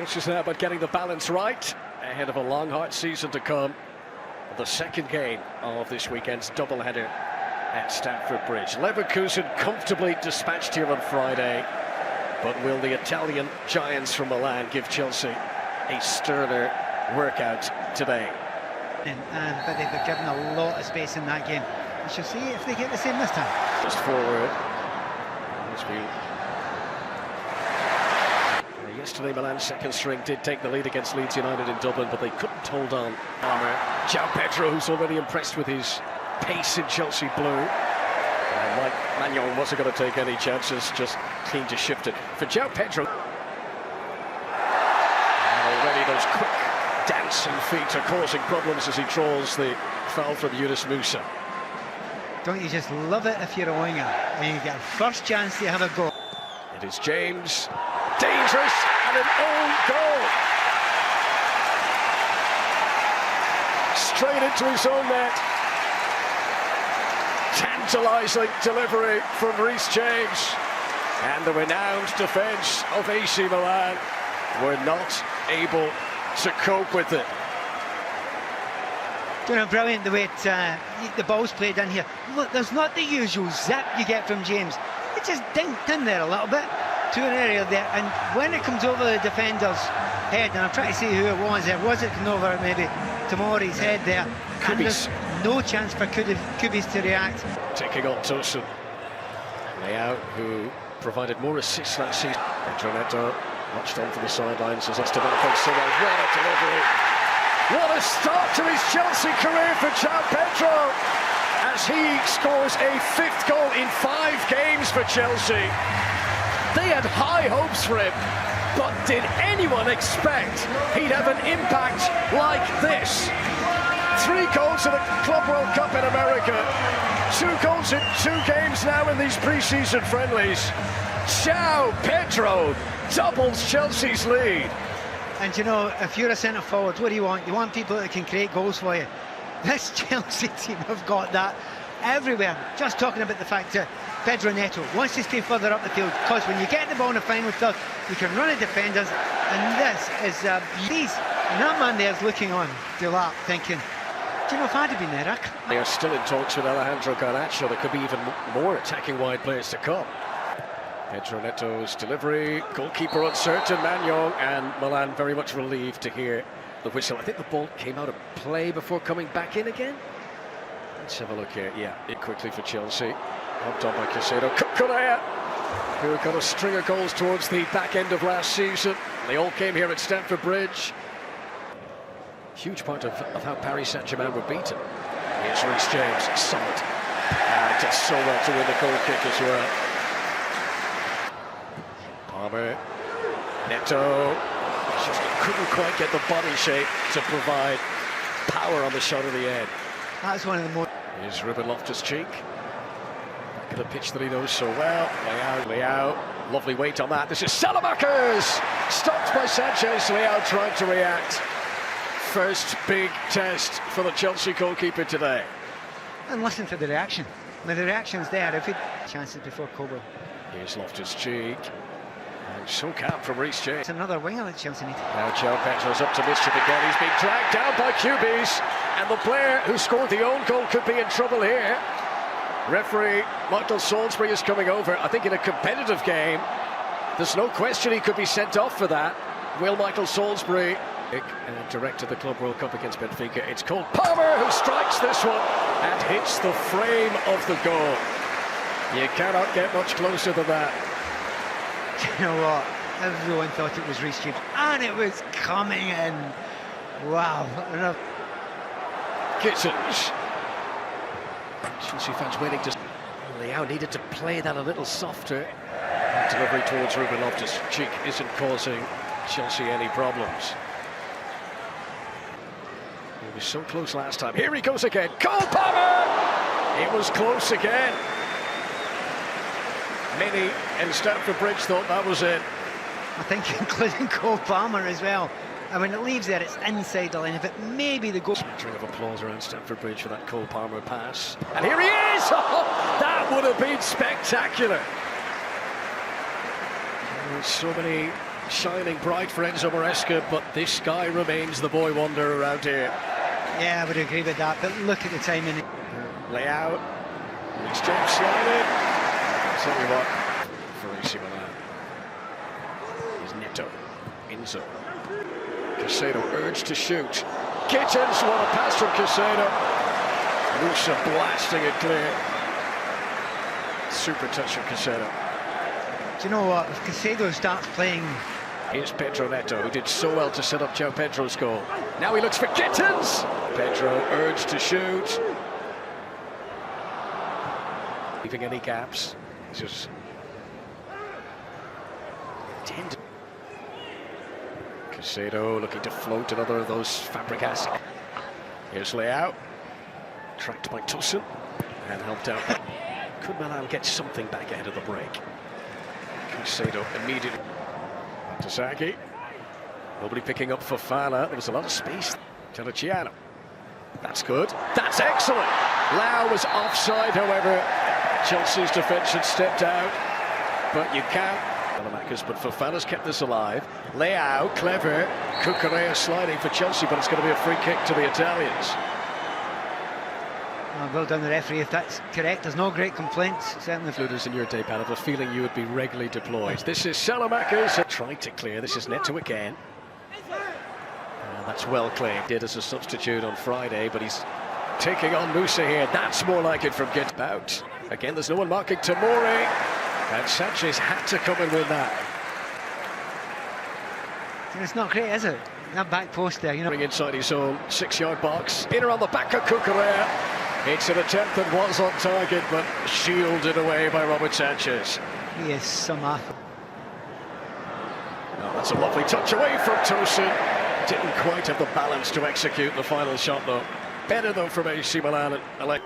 It's just now about getting the balance right ahead of a long, hard season to come. The second game of this weekend's doubleheader at Stamford Bridge. Leverkusen comfortably dispatched here on Friday, but will the Italian giants from Milan give Chelsea a sterner workout today? But they've been given a lot of space in that game. We shall see if they get the same this time. Just forward. Yesterday, Milan's second string did take the lead against Leeds United in Dublin, but they couldn't hold on. João Pedro, who's already impressed with his pace in Chelsea blue. And like Magnon wasn't going to take any chances, just keen to shift it. For João Pedro, and already those quick dancing feet are causing problems as he draws the foul from Yunus Musa. Don't you just love it if you're a winger and you get a first chance to have a goal? It is James, dangerous, and an own goal. Straight into his own net. Tantalising delivery from Reece James. And the renowned defence of AC Milan were not able to cope with it. You know, brilliant the way the ball's played in here. Look, there's not the usual zip you get from James. It just dinked in there a little bit to an area there, and when it comes over the defender's head, and I'm trying to see who it was it coming over maybe Tomori's head there, and there's no chance for Kubis to react. Taking on Tosun. Leao, who provided more assists last season. Pedro Neto watched on from the sidelines as that's developing so well. What a delivery! What a start to his Chelsea career for João Pedro, as he scores a 5th goal in 5 games for Chelsea. They had high hopes for him, but did anyone expect he'd have an impact like this? 3 goals in the Club World Cup in America, 2 goals in 2 games now in these pre-season friendlies. João Pedro doubles Chelsea's lead. And you know, if you're a centre forward, what do you want? You want people that can create goals for you. This Chelsea team have got that everywhere. Just talking about the fact that Pedro Neto wants to stay further up the field, because when you get the ball in the final third, you can run at defenders, and this is these. And that man there is looking on, Delap, thinking, do you know, if I'd have been there, They are still in talks with Alejandro Garnacho. There could be even more attacking wide players to come. Pedro Neto's delivery, goalkeeper uncertain, Magnon, and Milan very much relieved to hear the whistle. I think the ball came out of play before coming back in again. Let's have a look here. Yeah, it quickly for Chelsea. Helped on by Caicedo. Cucurella, who got a string of goals towards the back end of last season. They all came here at Stamford Bridge. Huge part of how Paris Saint-Germain were beaten. Here's Reece James, solid. And does so well to win the goal kick as well. Palmer, Neto, just couldn't quite get the body shape to provide power on the shot of the end. That's one of the more... Here's Ruben Loftus-Cheek. Back of the pitch that he knows so well. Leao, lovely weight on that. This is Salamakers! Stopped by Sanchez. Leao trying to react. First big test for the Chelsea goalkeeper today. And listen to the reaction. Now the reaction's there. If it chances before Coburn. Here's Loftus-Cheek. And so calm from Reece James. It's another winger that Chelsea need. Now João Pedro's up to mischief again. He's being dragged down by Kubis, and the player who scored the own goal could be in trouble here. Referee Michael Salisbury is coming over. I think in a competitive game, there's no question he could be sent off for that. Will Michael Salisbury direct to the Club World Cup against Benfica? It's Cole Palmer who strikes this one and hits the frame of the goal. You cannot get much closer than that. You know what? Everyone thought it was Reece James, and it was coming in. Wow. Gittins. Chelsea fans waiting to... Leao needed to play that a little softer. Delivery towards Ruben Loftus-Cheek isn't causing Chelsea any problems. He was so close last time. Here he goes again. Cole Palmer! It was close again. Many in Stamford Bridge thought that was it. I think including Cole Palmer as well. And when it leaves there, it's inside the line. If it may be the goal... String of applause around Stamford Bridge for that Cole Palmer pass. And here he is! Oh, that would have been spectacular. There's so many shining bright for Enzo Maresca, but this guy remains the boy wonder around here. Yeah, I would agree with that, but look at the timing. Layout. It's James sliding. I'll tell you what, for AC Milan. Here's Neto. Enzo. Casado urged to shoot. Gittins, what a pass from Casado. Musa blasting it clear. Super touch from Casado. Do you know what? If Casado starts playing... Here's Pedro Neto, who did so well to set up João Pedro's goal. Now he looks for Gittins. Pedro urged to shoot. Leaving any gaps. Just... Casado looking to float another of those Fabregas. Here's Leao. Tracked by Tosin and helped out. Could Milan get something back ahead of the break? Casado immediately. Saki. Nobody picking up Fofana. There was a lot of space. Terracciano. That's good. That's excellent. Lau was offside, however. Chelsea's defence had stepped out. But you can't. But Fofana's kept this alive. Leao, clever. Cucurella sliding for Chelsea, but it's going to be a free kick to the Italians. Well done, the referee, if that's correct. There's no great complaints, certainly. Floaters in your day, Pat, I have a feeling you would be regularly deployed. This is Salamakers trying to clear. This is Neto again. That's well claimed. Did as a substitute on Friday, but he's taking on Musa here. That's more like it from Get Out. Again, there's no one marking Tomori. And Sanchez had to come and win that. It's not great, is it? That back post there, you know. Inside his own 6-yard box. In around the back of Cucurella. It's an attempt that was on target, but shielded away by Robert Sanchez. He is some athlete. Oh, that's a lovely touch away from Tosin. Didn't quite have the balance to execute the final shot, though. Better, though, from AC Milan.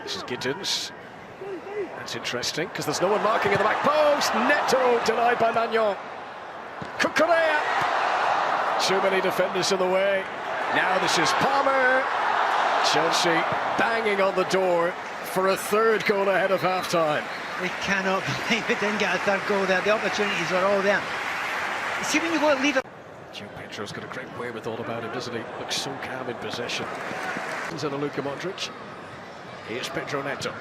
This is Gittins. That's interesting, because there's no one marking in the back post. Neto denied by Magnon. Cucurella. Too many defenders in the way. Now this is Palmer. Chelsea banging on the door for a third goal ahead of half-time. They cannot believe it didn't get a third goal there. The opportunities are all there. See, when you go to leave it... João Pedro's got a great wherewithal about him, doesn't he? Looks so calm in possession. Here's Luka Modric. Here's Pedro Neto,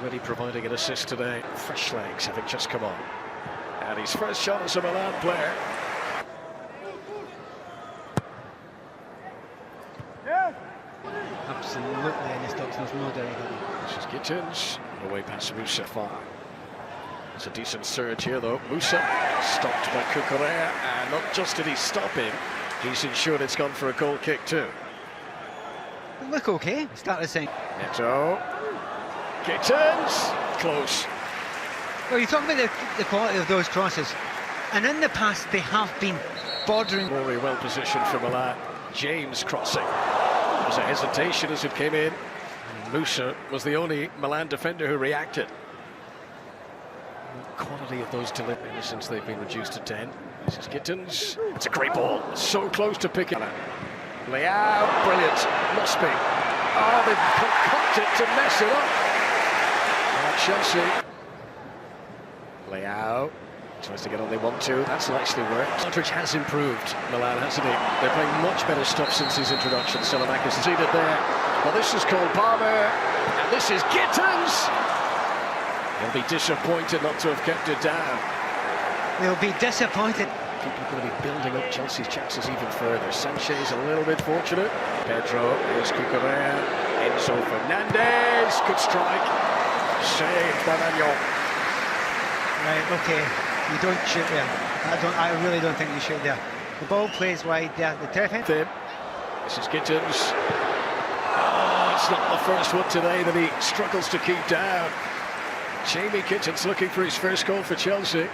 already providing an assist today. Fresh legs having just come on. And his first shot as a Milan player. Absolutely, and this Stokes knows no doubt about it. This is Gittins, away past Musa far. It's a decent surge here though. Musa stopped by Cucurella, and not just did he stop him, he's ensured it's gone for a goal kick too. They look okay, started saying. Neto. Gittins, close. Well, you talk about the quality of those crosses, and in the past they have been bordering. Very well positioned for Milan. James crossing. There was a hesitation as it came in. Musa was the only Milan defender who reacted. The quality of those deliveries since they've been reduced to 10. This is Gittins. It's a great ball. So close to picking it. Leao, brilliant. Must be. Oh, they've concocted to mess it up. Chelsea. Leao tries to get only 1-2. That's nicely worked. Modric has improved, Milan, hasn't he? They're playing much better stuff since his introduction. Salamakers seated there. Well, this is Cole Palmer, and this is Gittins. He'll be disappointed not to have kept it down. They'll be disappointed. People are going to be building up Chelsea's chances even further. Sanchez a little bit fortunate. Pedro, here's Cucurella. Enzo Fernandez, good strike. Saved by Magnon. Right, okay. You don't shoot there. I really don't think you shoot there. The ball plays wide there. The defense. This is Gittins. Oh, it's not the first one today that he struggles to keep down. Jamie Gittins looking for his first goal for Chelsea.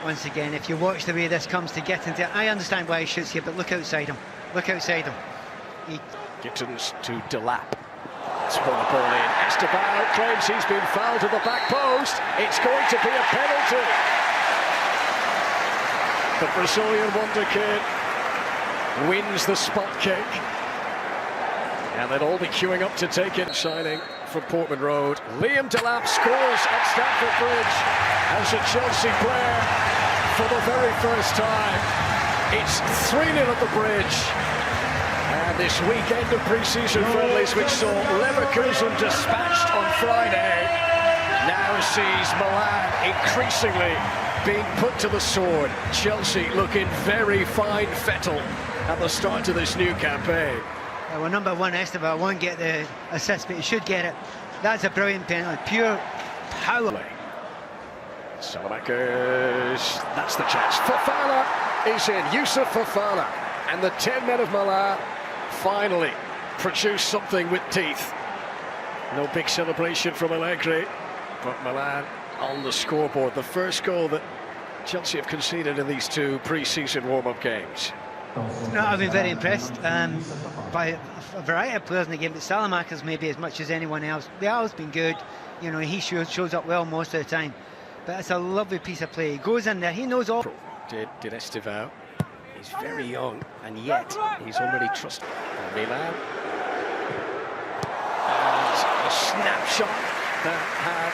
Once again, if you watch the way this comes to Gittins, I understand why he shoots here, but look outside him. Look outside him. Gittins to Delap. Spun the ball in. Esteban claims he's been fouled at the back post. It's going to be a penalty. The Brazilian wonder kid wins the spot kick. And they'll all be queuing up to take it. Signing from Portman Road. Liam Delap scores at Stamford Bridge as a Chelsea player for the very first time. It's 3-0 at the Bridge. And this weekend of pre-season friendlies, which saw Leverkusen dispatched on Friday, now sees Milan increasingly being put to the sword. Chelsea looking very fine fettle at the start of this new campaign. Well, number one, Esteban won't get the assist, but he should get it. That's a brilliant penalty, pure power. Salamakers, that's the chance. Fofana is in, Yusuf Fofana. And the 10 men of Milan finally produce something with teeth. No big celebration from Allegri, but Milan on the scoreboard. The first goal that Chelsea have conceded in these two pre-season warm-up games. No, I've been very impressed by a variety of players in the game, but Salamakers maybe as much as anyone else. Bial's been good, you know, he shows up well most of the time. But it's a lovely piece of play. He goes in there, he knows all. Did Estevao. He's very young, and yet he's already trusted. Milan. And a snapshot that had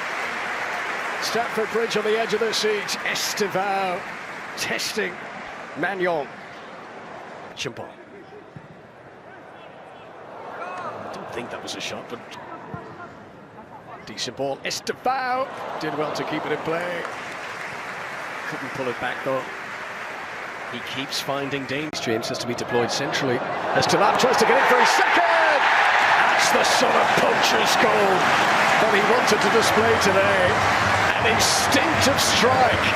Stamford Bridge on the edge of their seats. Estevao testing Magnon. Chimpon. I don't think that was a shot, but decent ball. Estevao did well to keep it in play. Couldn't pull it back though. He keeps finding danger. James has to be deployed centrally. Estevao tries to get in for his second. That's the sort of puncher's goal that he wanted to display today. An instinctive strike.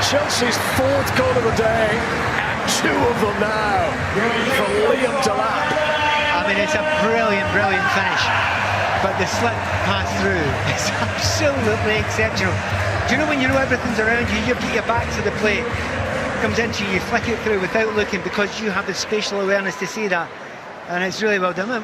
Chelsea's fourth goal of the day, and two of them now for Liam Delap. I mean, it's a brilliant finish. But the slip pass through is absolutely exceptional. Do you know when you know everything's around you, you put your back to the plate, comes into you, you flick it through without looking because you have the spatial awareness to see that, and it's really well done.